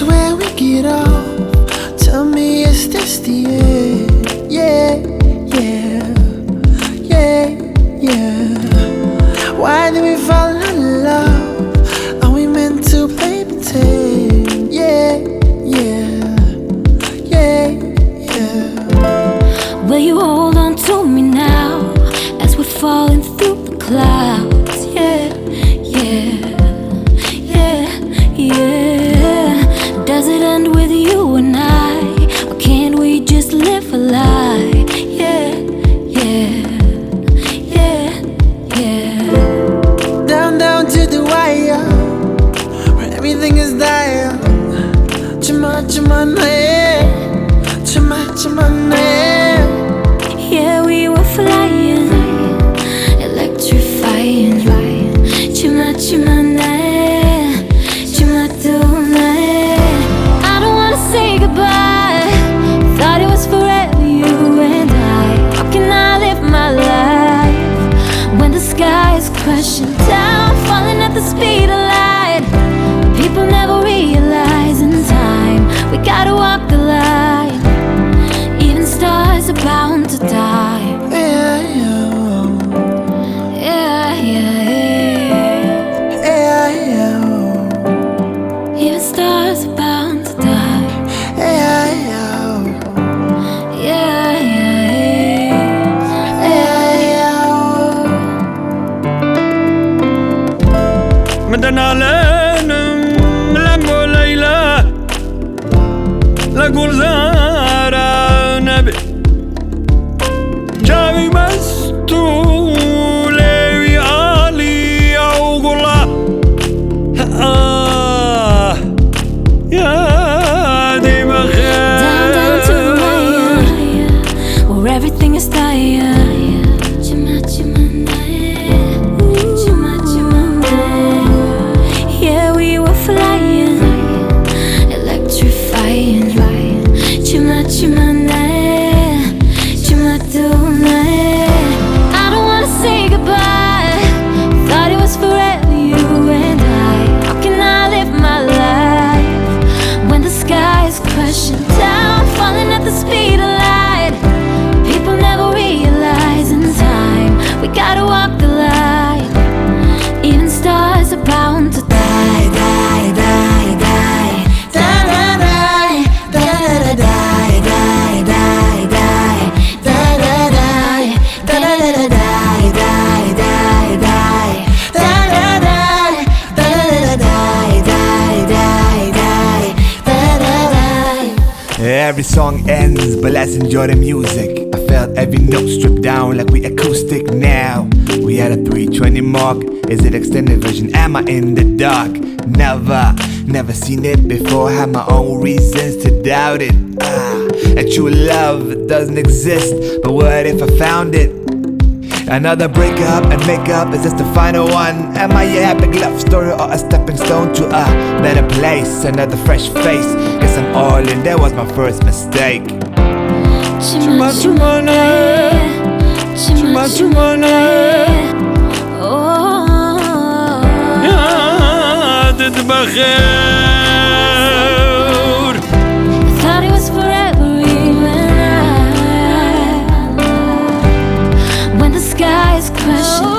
where we get off. Tell me, is this the end? Yeah, yeah, yeah, yeah. Why did we fall in love? Are we meant to play pretend? Yeah, yeah, yeah, yeah. Will you hold on to me now as we're falling through the clouds? Yeah, yeah, yeah, yeah. Does it end with you and I, or can't we just live a lie? Yeah, yeah, yeah, yeah. Down, down to the wire, where everything is dire. Chima, chima, nae. Chima, chima, nae. Yeah, we were flying, electrifying. Chima, chima, nae. Chima, tonight. I don't wanna say goodbye. Thought it was forever, you and I. How can I live my life when the sky is crashing down, falling at the speed of light? People never realize in time we gotta walk the line. Even stars are bound to die. Yeah, yeah, Yeah, yeah, yeah. yeah, yeah, Even stars are bound to die. yeah, yeah, Yeah, yeah, yeah. yeah, yeah. مدنا لنم لقو ليلى لقو زارا نبي جاوي مستو ليوي علي أو قلا يا دي Down, down to بخير Maya, where everything is dire. Chima, chima, nae. Chima, chima, nae. Yeah, we were flying, electrifying. Chima, chima, nae. Chima, tonight. I don't wanna say goodbye. Thought it was forever, you and I. How can I live my life when the sky is crashing down, falling at the speed of light? People never realize in time we gotta walk the line. Even stars are bound to die, die, die, die. Die, die, die, die, die, die, die, die, die, die, die, die, die, die, die, die, Every song ends, but let's enjoy the music. I felt every note stripped down like we acoustic now. We had a 320 mark. Is it extended version? Am I in the dark? Never seen it before. Had my own reasons to doubt it. And true love doesn't exist, but what if I found it? Another breakup and makeup, is this the final one? Am I a epic love story or a stepping stone to a better place? Another fresh face, guess I'm all in, that was my first mistake. Chima, chima, nae. Chima, chima, nae. Oh, يا دي بخير I thought it was forever, even I. When the sky is crashing